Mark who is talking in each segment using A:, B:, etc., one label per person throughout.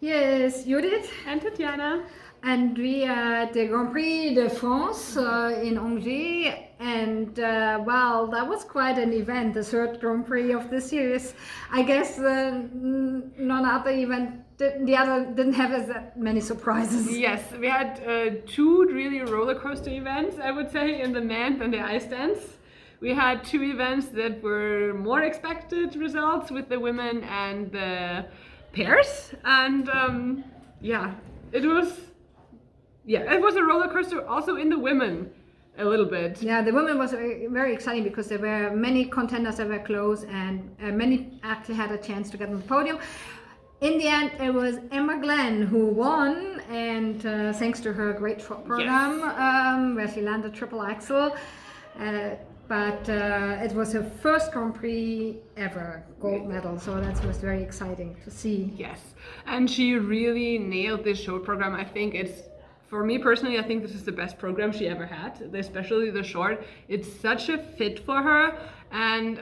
A: Here is Judith.
B: And Tatjana.
A: And we are at the Grand Prix de France in Angers. And well, that was quite an event, the third Grand Prix of the series. I guess none other event, the other didn't have as many surprises.
B: Yes, we had two really roller coaster events, I would say, in the men and the ice dance. We had two events that were more expected results with the women and the pairs. And it was a roller coaster also in the women a little bit.
A: Yeah, the women was very exciting because there were many contenders that were close and many actually had a chance to get on the podium. In the end, it was Emma Glenn who won, and thanks to her great short program, where she landed triple axel. But it was her first Grand Prix ever, gold medal, so that was very exciting to see.
B: Yes, and she really nailed this short program. I think for me personally, I think this is the best program she ever had, especially the short. It's such a fit for her, and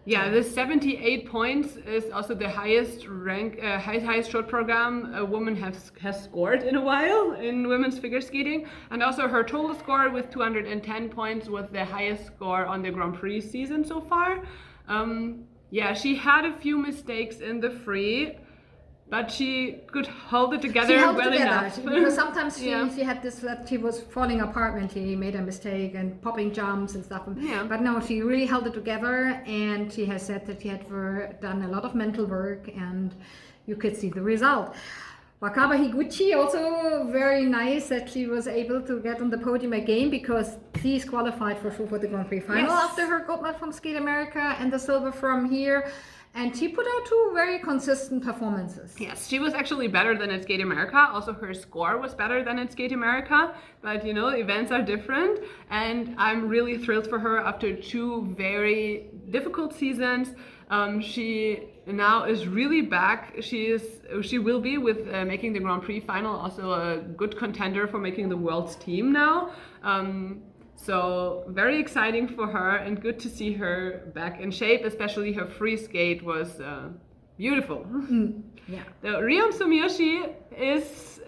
B: the 78 points is also the highest highest short program a woman has scored in a while in women's figure skating, and also her total score with 210 points was the highest score on the Grand Prix season so far. She had a few mistakes in the free, but she could hold it together enough.
A: Because sometimes she had this that she was falling apart when she made a mistake and popping jumps and stuff.
B: Yeah.
A: But no, she really held it together, and she has said that she had done a lot of mental work, and you could see the result. Wakaba Higuchi, also very nice that she was able to get on the podium again, because she's qualified for the Grand Prix final after her gold medal from Skate America and the silver from here. And she put out two very consistent performances.
B: Yes, she was actually better than at Skate America. Also, her score was better than at Skate America. But, events are different. And I'm really thrilled for her after two very difficult seasons. She now is really back. She will be with making the Grand Prix final. Also a good contender for making the world's team now. So very exciting for her, and good to see her back in shape. Especially her free skate was beautiful.
A: Yeah.
B: The Rion Sumiyoshi is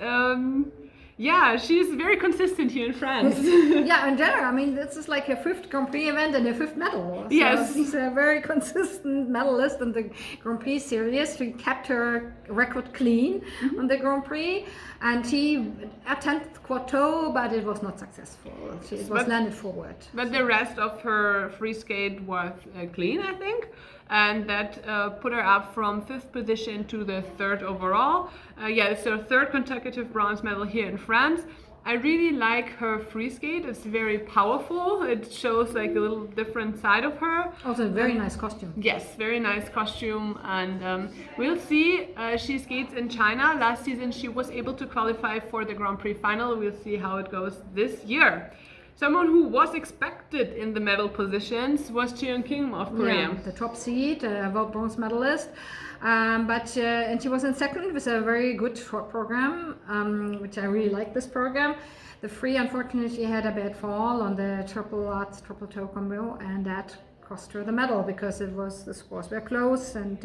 B: she's very consistent here in France.
A: Yeah, in general, I mean, this is like her fifth Grand Prix event and her fifth medal. So
B: yes.
A: She's a very consistent medalist in the Grand Prix series. She kept her record clean on the Grand Prix, and she attempted quad toe, but it was not successful. It was landed forward.
B: But the rest of her free skate was clean, I think. And that put her up from 5th position to the 3rd overall. It's her 3rd consecutive bronze medal here in France. I really like her free skate. It's very powerful. It shows like a little different side of her.
A: Also a very nice costume.
B: Yes, very nice costume. And we'll see. She skates in China. Last season she was able to qualify for the Grand Prix final. We'll see how it goes this year. Someone who was expected in the medal positions was Cheon Kim of Korea.
A: Yeah, the top seed, world bronze medalist. And she was in second with a very good short program, which I really like this program. The free, unfortunately, she had a bad fall on the triple toe combo, and that cost her the medal because the scores were close. And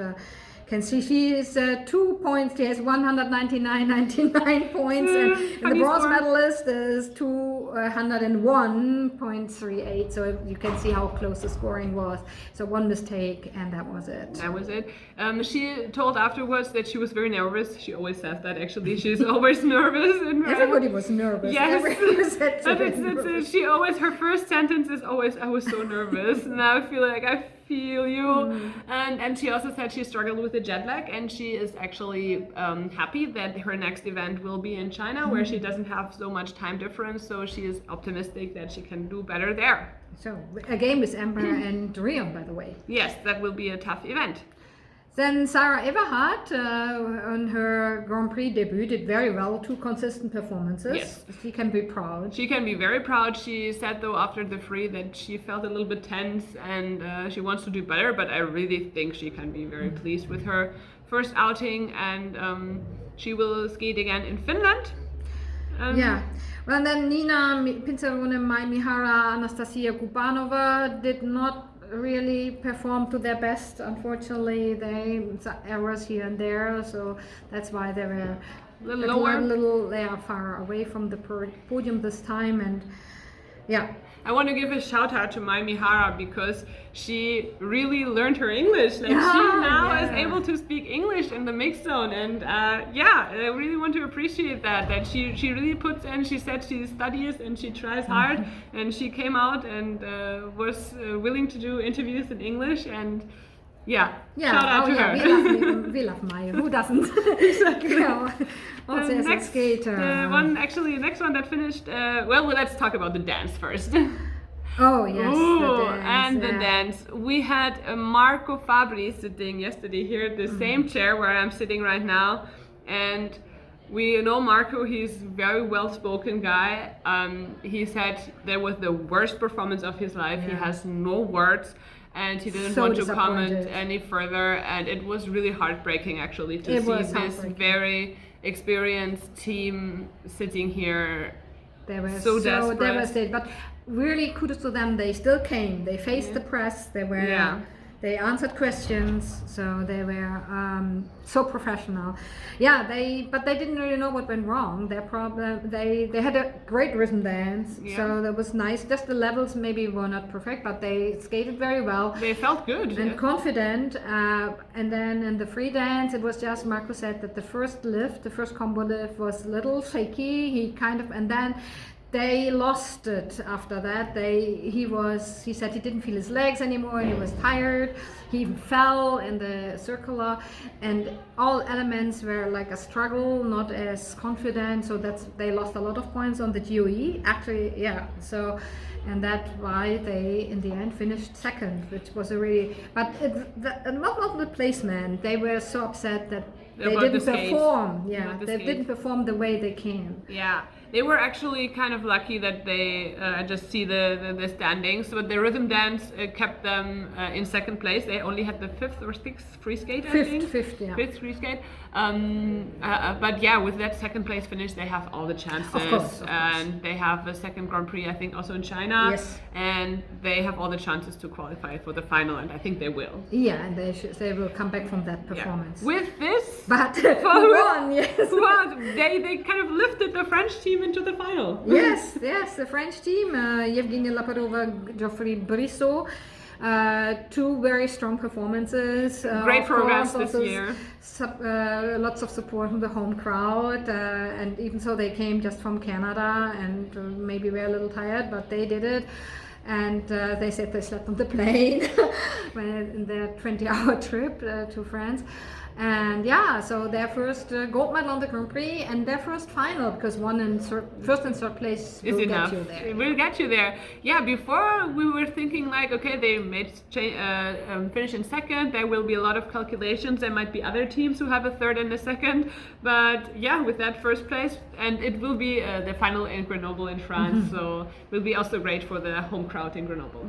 A: can see she is 2 points. She has 199.99 points, and the bronze medalist is 201.38. So you can see how close the scoring was. So one mistake, and that was it.
B: That was it. She told afterwards that she was very nervous. She always says that actually. She's always nervous.
A: Everybody was nervous.
B: Yes.
A: Nervous.
B: She always, her first sentence is always, "I was so nervous." And I feel like I feel you. And she also said she struggled with the jet lag, and she is actually happy that her next event will be in China, where she doesn't have so much time difference, so she is optimistic that she can do better there.
A: So a game with Amber and Rion, by the way.
B: Yes, that will be a tough event.
A: Then Sarah Everhart on her Grand Prix debut did very well, 2 consistent performances.
B: Yes.
A: She can be proud.
B: She can be very proud. She said though after the free that she felt a little bit tense, and she wants to do better, but I really think she can be very pleased with her first outing, and she will skate again in Finland. Well,
A: and then Nina Pinzerone, Mai Mihara, Anastasia Kubanova did not really performed to their best. Unfortunately, they some errors here and there, so that's why they were
B: Lower.
A: they are far away from the podium this time, and yeah.
B: I want to give a shout out to Mai Mihara because she really learned her English. Like she now is able to speak English in the mixed zone, and I really want to appreciate that she really puts in. She said she studies and she tries hard, and she came out and was willing to do interviews in English, and shout out to her.
A: We love Maya. Who doesn't?
B: Exactly.
A: Also as a skater.
B: The next one that finished. Let's talk about the dance first.
A: Oh yes,
B: the dance. We had Marco Fabri sitting yesterday here at the same chair where I'm sitting right now, and we know Marco. He's a very well-spoken guy. He said that was the worst performance of his life. He has no words. And he didn't want to comment any further, and it was really heartbreaking actually to see this very experienced team sitting here.
A: They were
B: so desperate.
A: Devastated, but really kudos to them. They still came. They faced the press. They were. They answered questions, so they were so professional. But they didn't really know what went wrong. Their problem, they had a great rhythm dance, so that was nice. Just the levels maybe were not perfect, but they skated very well.
B: They felt good
A: and confident. And then in the free dance, it was just Marco said that the first combo lift was a little shaky. And then they lost it after that. He said he didn't feel his legs anymore. He was tired. He even fell in the circular, and all elements were like a struggle, not as confident. So they lost a lot of points on the GOE. Actually, So, and that's why they in the end finished second, which was not the placement. They were so upset that they didn't perform. Didn't perform the way they can.
B: Yeah. They were actually kind of lucky that they just see the standings, but the rhythm dance kept them in second place. They only had the fifth or sixth free skate,
A: Fifth
B: free skate. But with that second place finish, they have all the chances.
A: Of course.
B: And they have a second Grand Prix, I think, also in China.
A: Yes.
B: And they have all the chances to qualify for the final, and I think they will.
A: Yeah, and they will come back from that performance.
B: Yeah. With this,
A: but who won? Yes.
B: They kind of lifted the French team into the final.
A: Yes, the French team, Yevgenia Laparova, Geoffrey Brissot, two very strong performances.
B: Great programs this year.
A: Lots of support from the home crowd, and even so they came just from Canada and maybe were a little tired, but they did it. And they said they slept on the plane in their 20-hour trip to France. And so their first gold medal on the Grand Prix and their first final, because first and third place will get you there.
B: It will get you there. Yeah, before we were thinking like, okay, they finish in second. There will be a lot of calculations. There might be other teams who have a third and a second. But with that first place, and it will be the final in Grenoble in France. So it will be also great for the home crowd in Grenoble.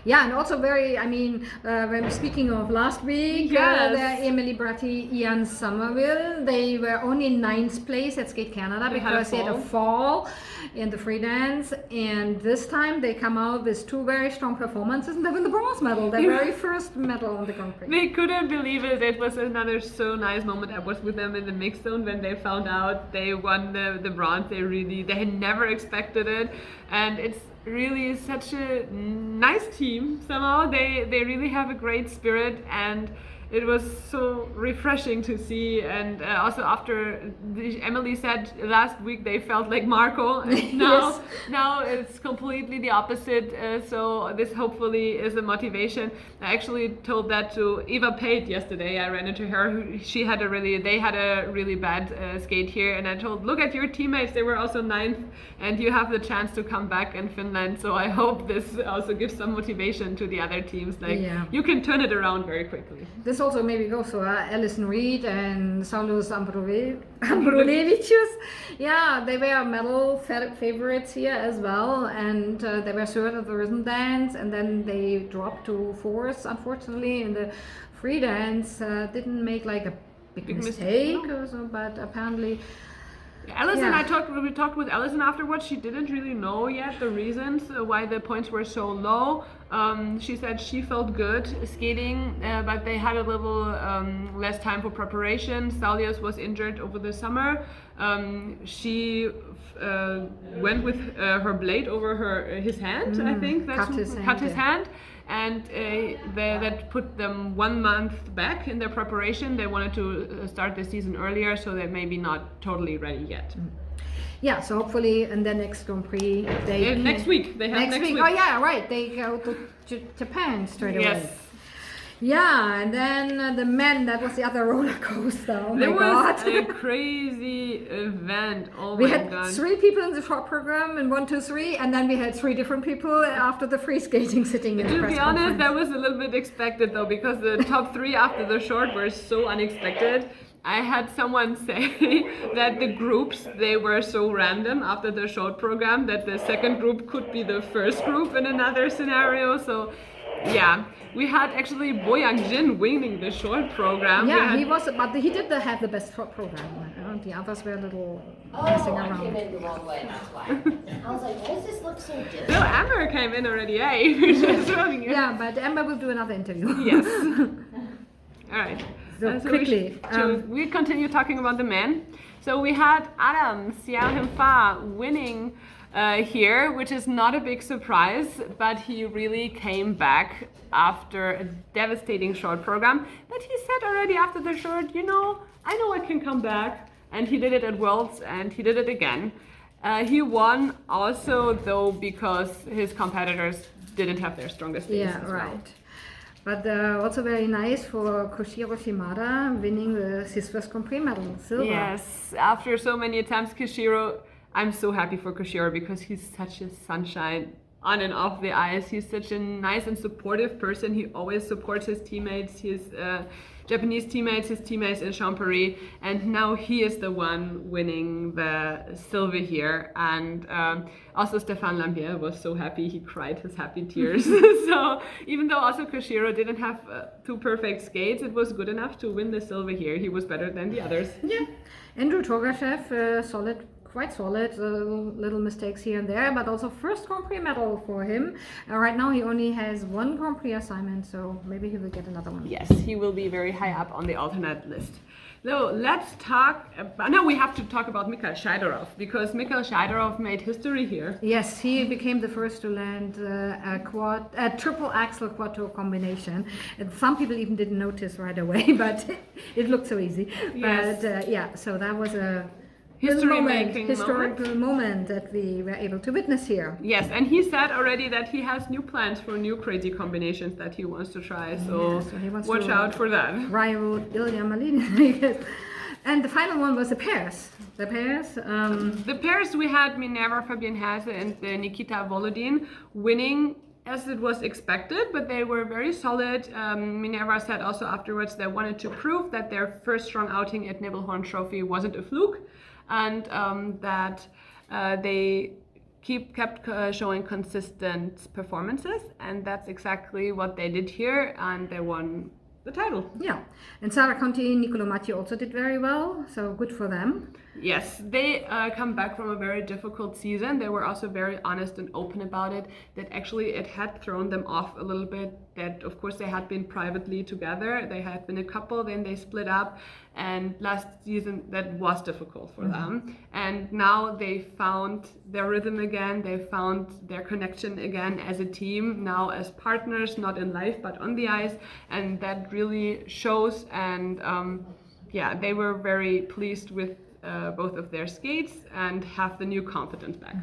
A: Yeah, and also when speaking of last week, Emily Bratti, Ian Somerville, they were only in 9th place at Skate Canada because they had a fall in the free dance, and this time they come out with two very strong performances and they win the bronze medal, their very first medal on the Grand Prix.
B: They couldn't believe it. It was another so nice moment. I was with them in the mixed zone when they found out they won the bronze. They had never expected it, and it's really such a nice team. Somehow they really have a great spirit, and it was so refreshing to see. And also after Emily said last week they felt like Marco, and now it's completely the opposite. So this hopefully is a motivation. I actually told that to Eva Pate yesterday. I ran into her. They had a really bad skate here, and I told, look at your teammates. They were also 9th, and you have the chance to come back in Finland. So I hope this also gives some motivation to the other teams. You can turn it around very quickly.
A: This also maybe goes to Alison Reed and Saulos Ambrulevicius. Yeah, they were medal favorites here as well, and they were third at the rhythm dance, and then they dropped to 4th, unfortunately, in the free dance. Didn't make like a big mistake, or so, but apparently
B: Alison,
A: Yeah.
B: we talked with Alison afterwards. She didn't really know yet the reasons why the points were so low. She said she felt good skating, but they had a little less time for preparation. Salios was injured over the summer. She went with her blade over his hand. I think that's
A: cut his hand.
B: And that put them 1 month back in their preparation. They wanted to start the season earlier, so they're maybe not totally ready yet.
A: Yeah, so hopefully in the next Grand Prix
B: next week they have next week.
A: Oh yeah, right. They go to Japan straight away.
B: Yes.
A: Yeah, and then the men, that was the other roller coaster. Oh
B: There
A: my God.
B: was a crazy event. Oh
A: We
B: my
A: had
B: god.
A: 3 people in the short program in 1, 2, 3, and then we had 3 different people after the free skating sitting in the
B: To
A: press
B: be honest,
A: conference.
B: that was a little bit expected though, because the top 3 after the short were so unexpected. I had someone say that the groups, they were so random after the short program that the second group could be the first group in another scenario. So yeah, we had actually Boyang Jin winning the short program.
A: Yeah, he was, but he did have the best short program. The others were a little messing
C: I came
A: around.
C: in the wrong way, that's why. I was like, why does this look so different?
B: No, Amber came in already, eh? Just running it.
A: Yeah, but Amber will do another interview.
B: Yes. All right.
A: So
B: So
A: quickly,
B: we continue talking about the men. So we had Adam Xiao Himfa winning here, which is not a big surprise, but he really came back after a devastating short program. But he said already after the short, I know I can come back. And he did it at Worlds, and he did it again. He won also, though, because his competitors didn't have their strongest days
A: Yeah,
B: as well.
A: right. But also very nice for Koshiro Shimada winning his first Grand Prix medal, silver.
B: Yes, after so many attempts, Koshiro, I'm so happy for Koshiro because he's such a sunshine on and off the ice. He's such a nice and supportive person. He always supports his teammates, his Japanese teammates, his teammates in Champery, and now he is the one winning the silver here. And also Stéphane Lambier was so happy, he cried his happy tears. So even though also Koshiro didn't have 2 perfect skates, it was good enough to win the silver here. He was better than the others.
A: Yeah. Andrew Togashev, solid, quite solid, little mistakes here and there, but also first Grand Prix medal for him. Right now he only has 1 Grand Prix assignment, so maybe he will get another one.
B: Yes, he will be very high up on the alternate list. So let's talk about, now we have to talk about Mikhail Shaidorov, because Mikhail Shaidorov made history here.
A: Yes, he became the first to land a triple axel quad toe combination. And some people even didn't notice right away, but it looked so easy.
B: Yes.
A: But yeah, so that was a historical moment that we were able to witness here.
B: Yes, and he said already that he has new plans for new crazy combinations that he wants to try, so,
A: he wants
B: watch
A: to
B: out for that.
A: Ryo Ilya Malin. And the final one was the pairs. The pairs.
B: The pairs we had Minerva Fabian Hase and Nikita Volodin winning as it was expected, but they were very solid. Minerva said also afterwards they wanted to prove that their first strong outing at Nibelhorn Trophy wasn't a fluke, and that they kept showing consistent performances, and that's exactly what they did here, and they won the title.
A: Yeah, and Sara Conti, Nicolo Matti also did very well, so good for them.
B: Yes, they come back from a very difficult season. They were also very honest and open about it, that actually it had thrown them off a little bit, that of course they had been privately together, they had been a couple, then they split up, and last season that was difficult for them. And now they found their rhythm again, they found their connection again as a team, now as partners, not in life but on the ice, and that really shows. And yeah, they were very pleased with both of their skates and have the new confidence back.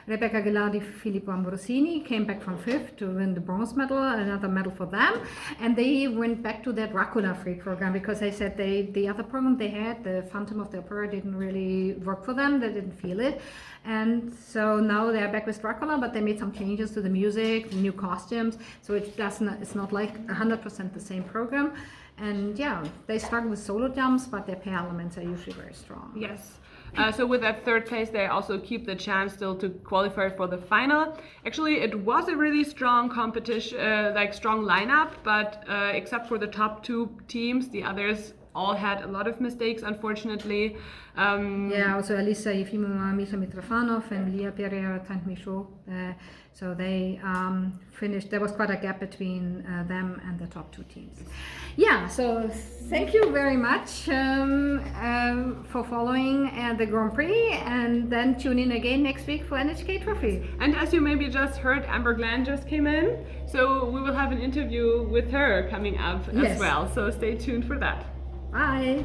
A: Rebecca Ghilardi, Filippo Ambrosini came back from 5th to win the bronze medal, another medal for them. And they went back to their Dracula free program because they said the other program they had, the Phantom of the Opera, didn't really work for them. They didn't feel it. And so now they're back with Dracula, but they made some changes to the music, new costumes. So it's not like 100% the same program. And yeah, they struggle with solo jumps, but their pair elements are usually very strong.
B: Yes. So with that 3rd place, they also keep the chance still to qualify for the final. Actually, it was a really strong competition, strong lineup, but except for the top 2 teams, the others all had a lot of mistakes, unfortunately.
A: Yeah, also Elisa Yefimova, Misa Mitrofanov, and Lia Pereira Tant-Michaud. So they finished. There was quite a gap between them and the top two teams. Yeah, so thank you very much for following the Grand Prix, and then tune in again next week for NHK Trophy.
B: And as you maybe just heard, Amber Glenn just came in, so we will have an interview with her coming up as
A: Yes.
B: well. So stay tuned for that.
A: Bye.